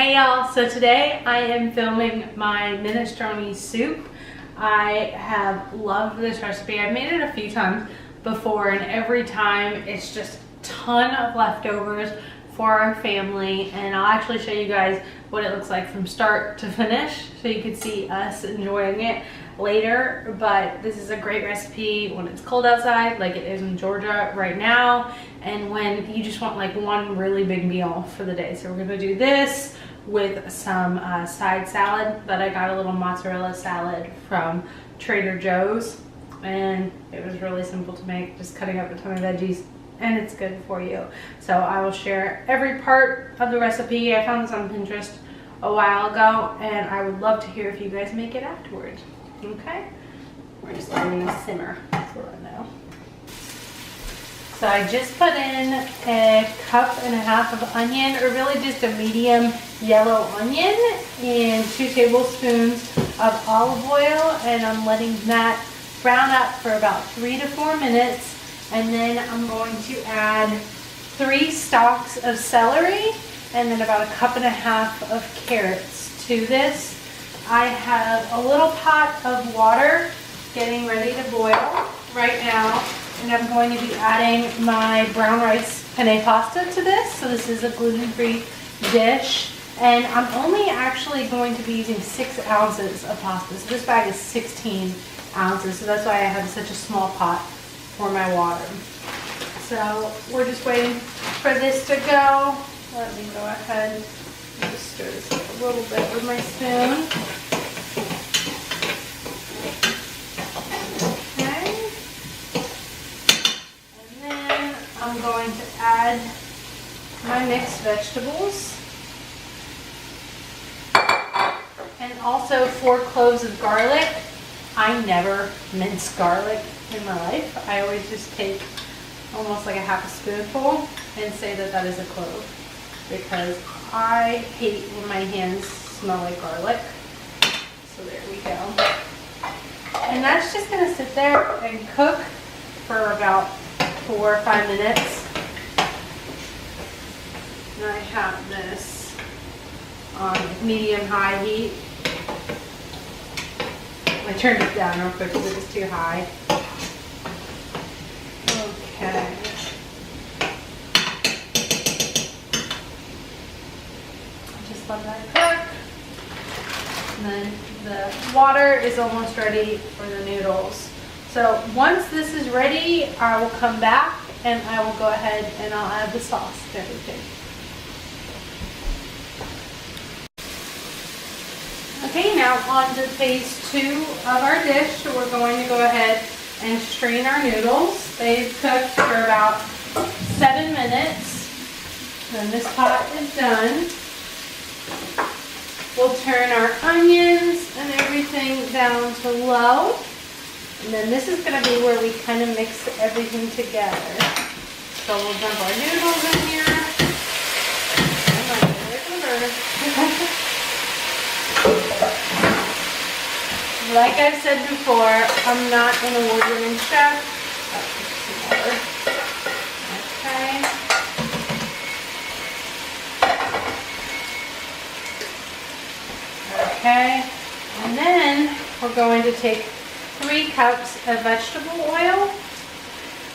Hey y'all, so today I am filming my minestrone soup. I have loved this recipe. I've made it a few times before and every time it's just a ton of leftovers for our family, and I'll actually show you guys what it looks like from start to finish so you can see us enjoying it later. But this is a great recipe when it's cold outside like it is in Georgia right now, and when you just want like one really big meal for the day. So we're gonna do this with some side salad, but I got a little mozzarella salad from Trader Joe's and it was really simple to make, just cutting up a ton of veggies, and it's good for you. So I will share every part of the recipe. I found this on Pinterest a while ago and I would love to hear if you guys make it afterwards. Okay, we're just letting this simmer for right now. So I just put in a cup and a half of onion, or really just a medium yellow onion, and 2 tablespoons of olive oil, and I'm letting that brown up for about 3 to 4 minutes. And then I'm going to add 3 stalks of celery and then about a cup and a half of carrots to this. I have a little pot of water getting ready to boil right now, and I'm going to be adding my brown rice penne pasta to this. So this is a gluten-free dish, and I'm only actually going to be using 6 ounces of pasta. So this bag is 16 ounces, so that's why I have such a small pot for my water. So we're just waiting for this to go. Let me go ahead and just stir this a little bit with my spoon. Okay. And then I'm going to add my mixed vegetables. And also 4 cloves of garlic. I never mince garlic in my life. I always just take almost like a half a spoonful and say that that is a clove, because I hate when my hands smell like garlic. So there we go. And that's just gonna sit there and cook for about 4 or 5 minutes. And I have this on medium-high heat. I turned it down real quick because it was too high. Okay. Just let that cook. And then the water is almost ready for the noodles. So once this is ready, I will come back and I will go ahead and I'll add the sauce to everything. Okay, now on to phase 2 of our dish. So we're going to go ahead and strain our noodles. They've cooked for about 7 minutes. When this pot is done, we'll turn our onions and everything down to low. And then this is going to be where we kind of mix everything together. So we'll dump our noodles in here. Like I've said before, I'm not an award-winning chef. Okay. Okay. And then we're going to take 3 cups of vegetable oil.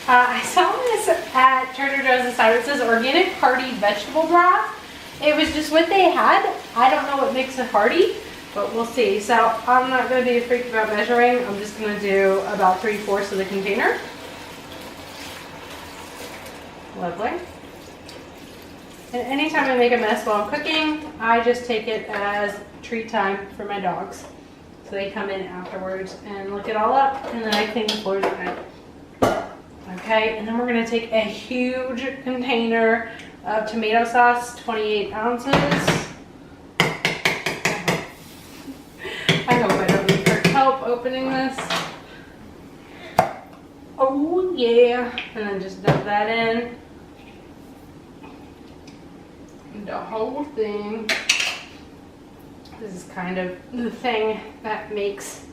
I saw this at Trader Joe's inside. It says organic hearty vegetable broth. It was just what they had. I don't know what makes it hearty, but we'll see. So I'm not going to be a freak about measuring. I'm just going to do about 3/4 of the container. Lovely. And anytime I make a mess while I'm cooking, I just take it as treat time for my dogs. So they come in afterwards and look it all up, and then I clean the floors at night. Okay, and then we're going to take a huge container of tomato sauce, 28 ounces. I hope I don't need help opening this. Oh yeah, and then just dump that in. The whole thing. This is kind of the thing that makes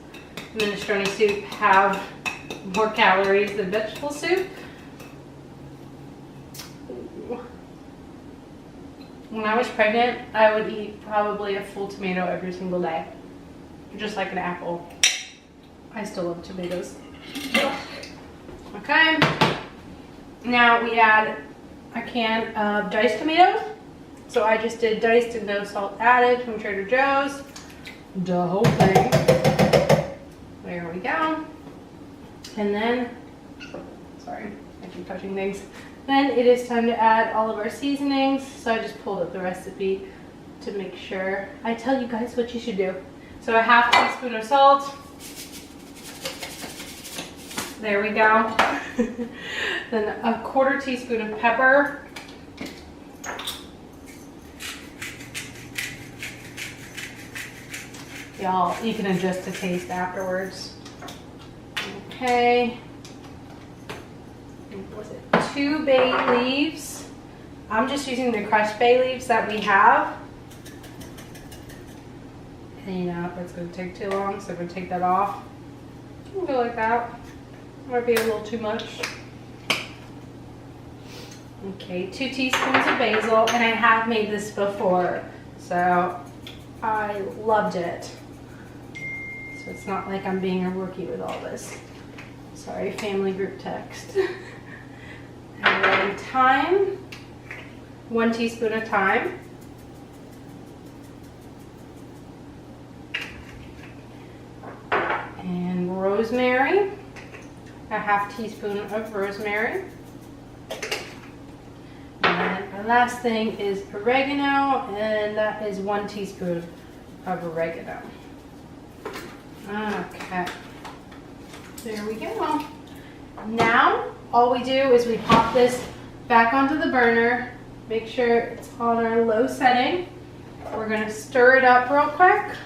minestrone soup have more calories than vegetable soup. Ooh. When I was pregnant, I would eat probably a full tomato every single day. Just like an apple. I still love tomatoes. Okay. Now we add a can of diced tomatoes. So I just did diced and no salt added from Trader Joe's. The whole thing. There we go. And then, sorry, I keep touching things. Then it is time to add all of our seasonings. So I just pulled up the recipe to make sure I tell you guys what you should do. So a half teaspoon of salt. There we go. Then a quarter teaspoon of pepper. Y'all, you can adjust the taste afterwards. Okay. Was it 2 bay leaves? I'm just using the crushed bay leaves that we have. And you know, it's going to take too long, so I'm going to take that off. You can go like that. Might be a little too much. Okay, 2 teaspoons of basil, and I have made this before, so I loved it. So it's not like I'm being a rookie with all this. Sorry, family group text. And then thyme, 1 teaspoon of thyme. And rosemary, a half teaspoon of rosemary. And our last thing is oregano, and that is 1 teaspoon of oregano. Okay, there we go. Now, all we do is we pop this back onto the burner, make sure it's on our low setting. We're gonna stir it up real quick.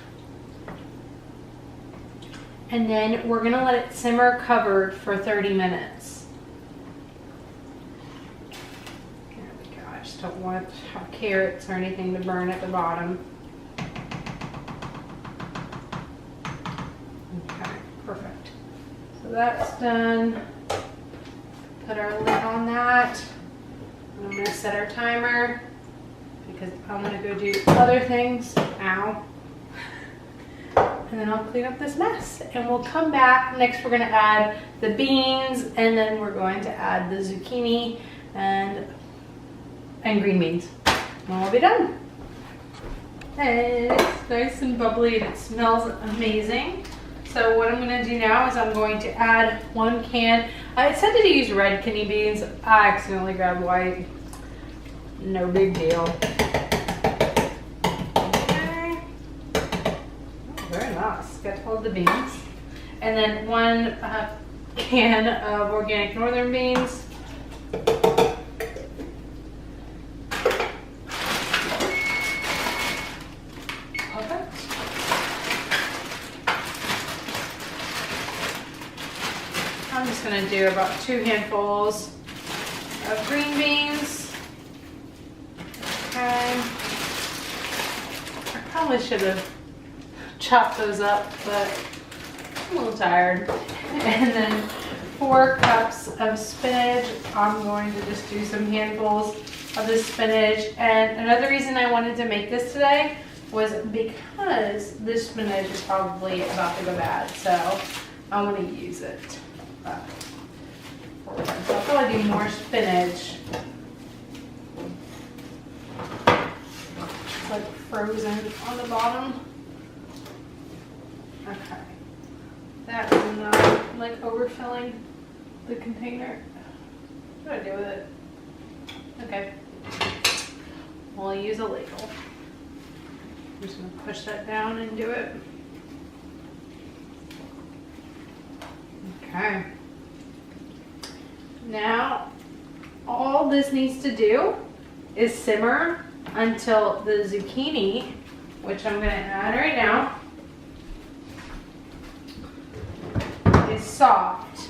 And then we're gonna let it simmer covered for 30 minutes. There we go. I just don't want carrots or anything to burn at the bottom. Okay, perfect. So that's done. Put our lid on that. And I'm gonna set our timer because I'm gonna go do other things. Ow. And then I'll clean up this mess, and we'll come back. Next we're gonna add the beans, and then we're going to add the zucchini and green beans. And we'll be done. And it's nice and bubbly, and it smells amazing. So what I'm gonna do now is I'm going to add 1 can. I said to use red kidney beans. I accidentally grabbed white. No big deal. Very nice. Got all the beans. And then 1 can of organic northern beans. Perfect. I'm just going to do about 2 handfuls of green beans. Okay. I probably should have chop those up, but I'm a little tired. And then 4 cups of spinach. I'm going to just do some handfuls of the spinach. And another reason I wanted to make this today was because this spinach is probably about to go bad, so I want to use it. So I'll probably do more spinach. It's like frozen on the bottom. Okay, that is not like overfilling the container. What do I do with it? Okay, we'll use a ladle. I'm just gonna push that down and do it. Okay. Now, all this needs to do is simmer until the zucchini, which I'm gonna add right now, is soft.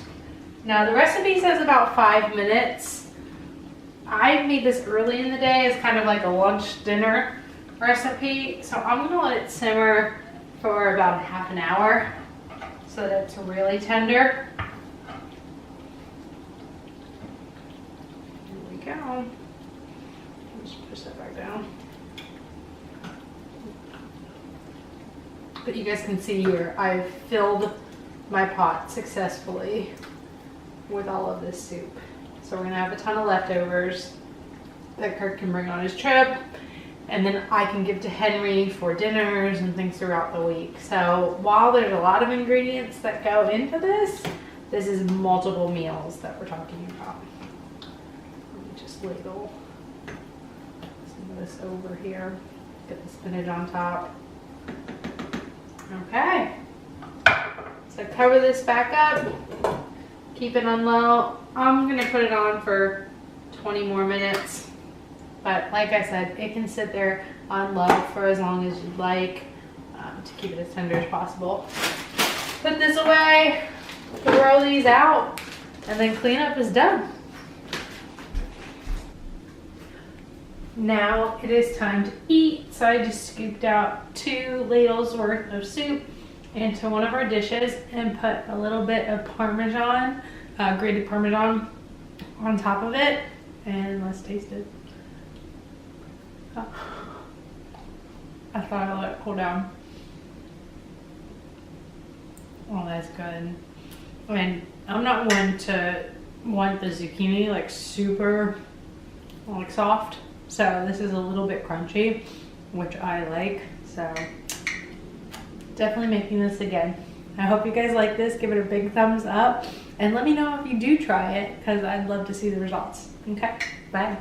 Now the recipe says about 5 minutes. I made this early in the day as kind of like a lunch dinner recipe, so I'm gonna let it simmer for about half an hour so that it's really tender. Here we go. Just push that back down. But you guys can see here, I've filled my pot successfully with all of this soup. So we're gonna have a ton of leftovers that Kirk can bring on his trip, and then I can give to Henry for dinners and things throughout the week. So while there's a lot of ingredients that go into this, this is multiple meals that we're talking about. Let me just ladle some of this over here. Get the spinach on top. Okay, so cover this back up, keep it on low. I'm gonna put it on for 20 more minutes, but like I said, it can sit there on low for as long as you'd like to keep it as tender as possible. Put this away, throw these out, and then cleanup is done. Now it is time to eat, so I just scooped out 2 ladles worth of soup into one of our dishes and put a little bit of Parmesan, grated Parmesan on top of it, and let's taste it. Oh. I thought I'd let it cool down. Oh, that's good. I mean, I'm not one to want the zucchini like super like soft. So this is a little bit crunchy, which I like. So definitely making this again. I hope you guys like this. Give it a big thumbs up and let me know if you do try it, because I'd love to see the results. Okay, bye.